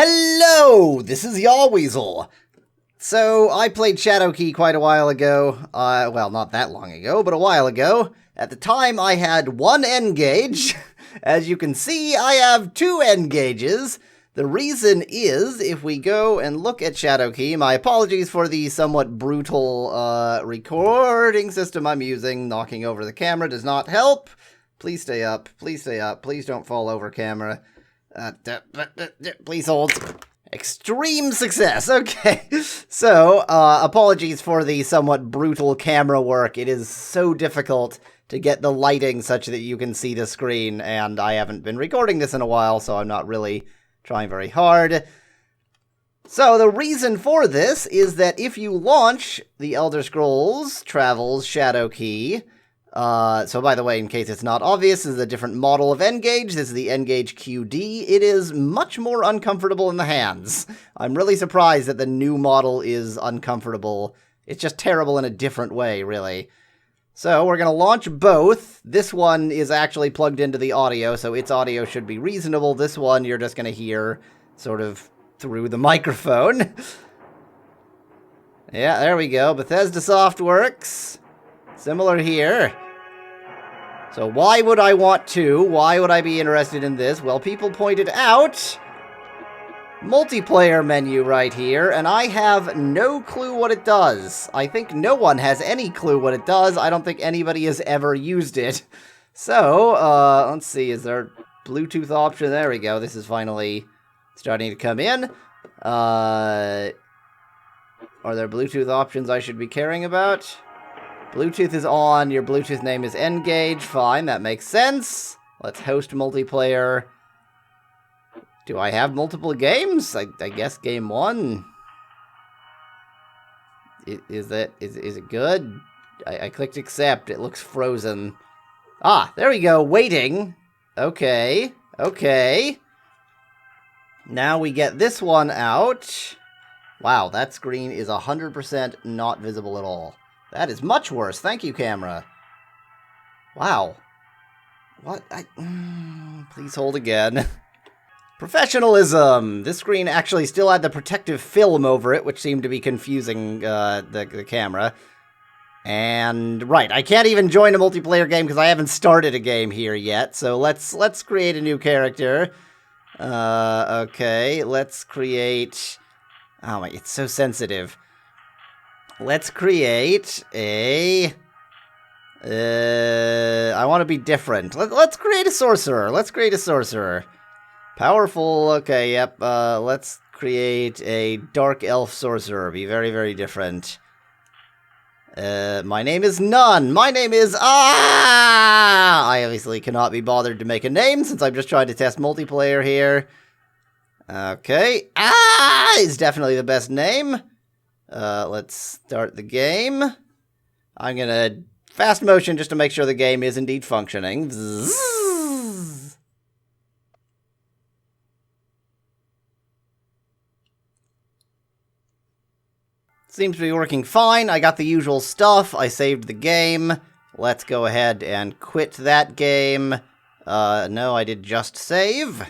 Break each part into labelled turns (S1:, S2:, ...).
S1: Hello, this is Yahweasel. So, I played Shadowkey quite a while ago. Well, not that long ago, but a while ago. At the time, I had one N-Gage. As you can see, I have two N-Gages. The reason is, if we go and look at Shadowkey, my apologies for the somewhat brutal recording system I'm using. Knocking over the camera does not help. Please stay up. Please stay up. Please don't fall over, camera. Please hold. Extreme success. Okay. So, apologies for the somewhat brutal camera work. It is so difficult to get the lighting such that you can see the screen, and I haven't been recording this in a while, so I'm not really trying very hard. So, the reason for this is that if you launch the Elder Scrolls Travels Shadowkey, so by the way, in case it's not obvious, this is a different model of N-Gage. This is the N-Gage QD. It is much more uncomfortable in the hands. I'm really surprised that the new model is uncomfortable. It's just terrible in a different way, really. So we're going to launch both. This one is actually plugged into the audio, so its audio should be reasonable. This one you're just going to hear sort of through the microphone. Yeah, there we go. Bethesda Softworks. Similar here. So why would I want to? Why would I be interested in this? Well, people pointed out multiplayer menu right here, and I have no clue what it does. I think no one has any clue what it does. I don't think anybody has ever used it. So, let's see, is there a Bluetooth option? There we go. This is finally starting to come in. Are there Bluetooth options I should be caring about? Bluetooth is on, your Bluetooth name is N-Gage, fine, that makes sense. Let's host multiplayer. Do I have multiple games? I guess game one. Is it good? I clicked accept, it looks frozen. Ah, there we go, waiting. Okay, okay. Now we get this one out. Wow, that screen is 100% not visible at all. That is much worse. Thank you, camera. Wow. What? Please hold again. Professionalism! This screen actually still had the protective film over it, which seemed to be confusing the camera. And, right, I can't even join a multiplayer game because I haven't started a game here yet. So let's create a new character. Okay, let's create... Oh my, it's so sensitive. Let's create a... I want to be different. Let's create a sorcerer. Let's create a sorcerer. Powerful, okay, yep. Let's create a dark elf sorcerer. Be very, very different. My name is None. My name is... I obviously cannot be bothered to make a name since I'm just trying to test multiplayer here. Okay. Is definitely the best name. Let's start the game. I'm gonna fast motion just to make sure the game is indeed functioning. Zzz. Seems to be working fine. I got the usual stuff. I saved the game. Let's go ahead and quit that game. No, I did just save.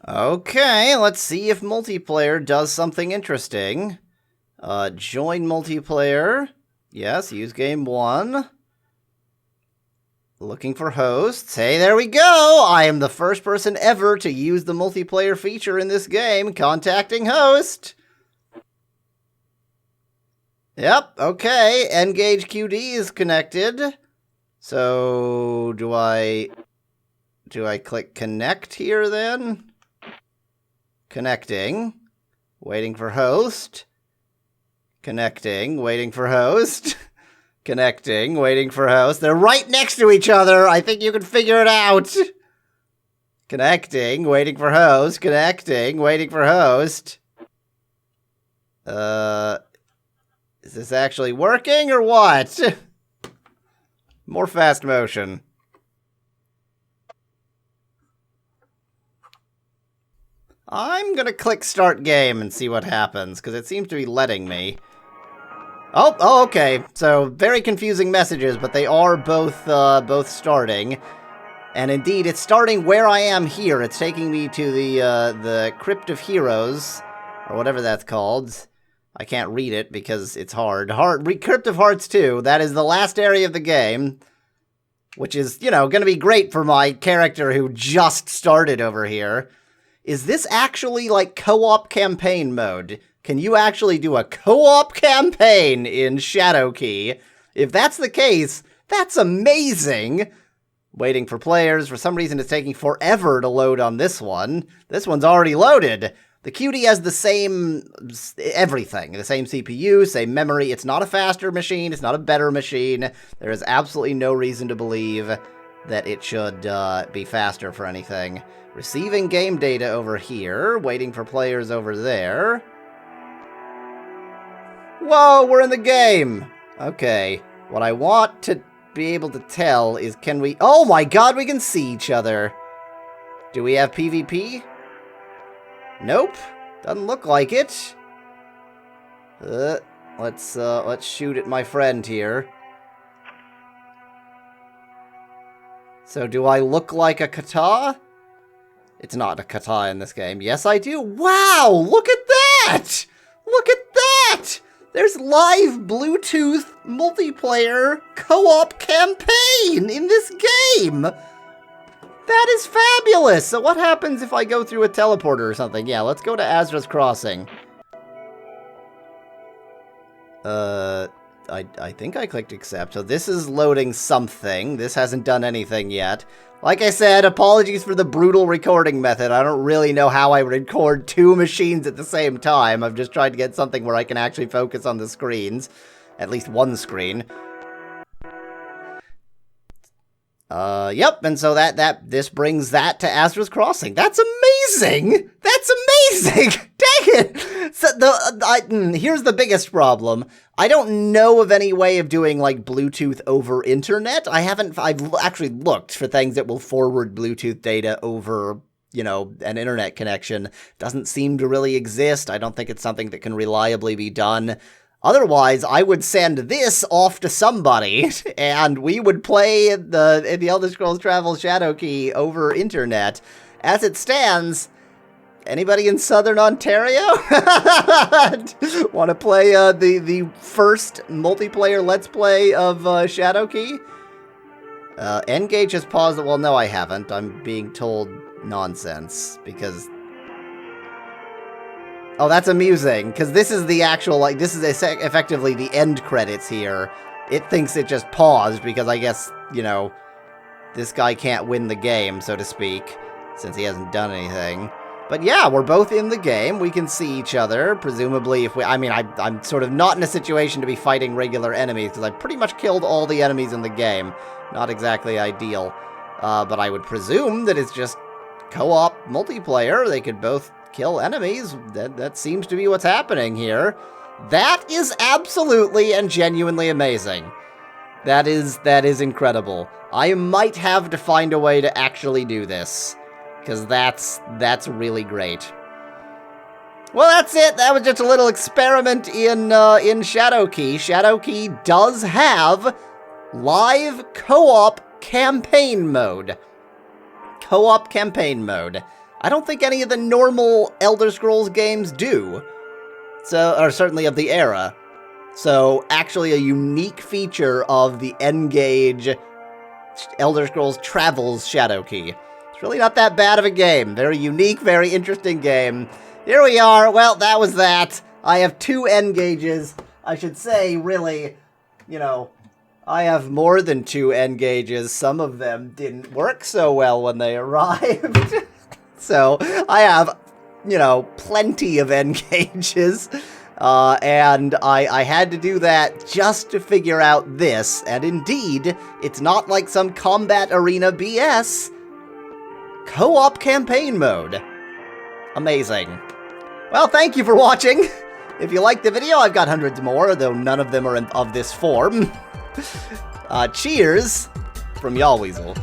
S1: Okay, let's see if multiplayer does something interesting. Join multiplayer. Yes, use game one. Looking for hosts. Hey, there we go! I am the first person ever to use the multiplayer feature in this game. Contacting host. Yep, okay. N-Gage QD is connected. So, do I click connect here then? Connecting. Waiting for host. Connecting. Waiting for host. Connecting. Waiting for host. They're right next to each other. I think you can figure it out. Connecting. Waiting for host. Connecting. Waiting for host. Is this actually working or what? More fast motion. I'm gonna click start game and see what happens, because it seems to be letting me. Oh, okay. So, very confusing messages, but they are both starting. And indeed, it's starting where I am here. It's taking me to the Crypt of Heroes, or whatever that's called. I can't read it because it's hard. Crypt of Hearts 2, that is the last area of the game, which is, you know, going to be great for my character who just started over here. Is this actually, like, co-op campaign mode? Can you actually do a co-op campaign in Shadowkey? If that's the case, that's amazing! Waiting for players. For some reason, it's taking forever to load on this one. This one's already loaded. The QD has the same everything. The same CPU, same memory. It's not a faster machine. It's not a better machine. There is absolutely no reason to believe that it should be faster for anything. Receiving game data over here. Waiting for players over there. Whoa, we're in the game! Okay. What I want to be able to tell is, can we... Oh my god, we can see each other! Do we have PvP? Nope. Doesn't look like it. Let's shoot at my friend here. So, do I look like a kata? It's not a kata in this game. Yes, I do. Wow! Look at that! Look at that! There's live Bluetooth multiplayer co-op campaign in this game! That is fabulous! So what happens if I go through a teleporter or something? Yeah, let's go to Azra's Crossing. I think I clicked accept. So this is loading something. This hasn't done anything yet. Like I said, apologies for the brutal recording method. I don't really know how I record two machines at the same time. I've just tried to get something where I can actually focus on the screens. At least one screen. Yep, and so this brings that to Azra's Crossing. That's amazing! That's amazing! Dang it! So here's the biggest problem. I don't know of any way of doing, like, Bluetooth over internet. I've actually looked for things that will forward Bluetooth data over, you know, an internet connection. Doesn't seem to really exist. I don't think it's something that can reliably be done. Otherwise, I would send this off to somebody, and we would play the Elder Scrolls Travel Shadowkey over internet. As it stands, anybody in Southern Ontario want to play the first multiplayer Let's Play of Shadowkey? N-Gage has paused it. Well, no, I haven't. I'm being told nonsense, because... Oh, that's amusing, because this is the actual, like, this is effectively the end credits here. It thinks it just paused, because I guess, you know, this guy can't win the game, so to speak, since he hasn't done anything. But yeah, we're both in the game, we can see each other, presumably if we, I mean, I'm sort of not in a situation to be fighting regular enemies, because I've pretty much killed all the enemies in the game. Not exactly ideal. But I would presume that it's just co-op multiplayer, they could both kill enemies. That seems to be what's happening here. That is absolutely and genuinely amazing. That is incredible. I might have to find a way to actually do this, because that's really great. Well, that's it. That was just a little experiment in Shadowkey. Shadowkey does have live co-op campaign mode. Co-op campaign mode. I don't think any of the normal Elder Scrolls games do. So, or certainly of the era. So, actually a unique feature of the N-Gage Elder Scrolls Travels Shadowkey. It's really not that bad of a game. Very unique, very interesting game. Here we are. Well, that was that. I have two N-Gages. I should say, really, you know, I have more than two N-Gages. Some of them didn't work so well when they arrived. So, I have, you know, plenty of N-Gages, and I had to do that just to figure out this, and indeed, it's not like some combat arena BS. Co-op campaign mode. Amazing. Well, thank you for watching. If you liked the video, I've got hundreds more, though none of them are of this form. Cheers from Yahweasel.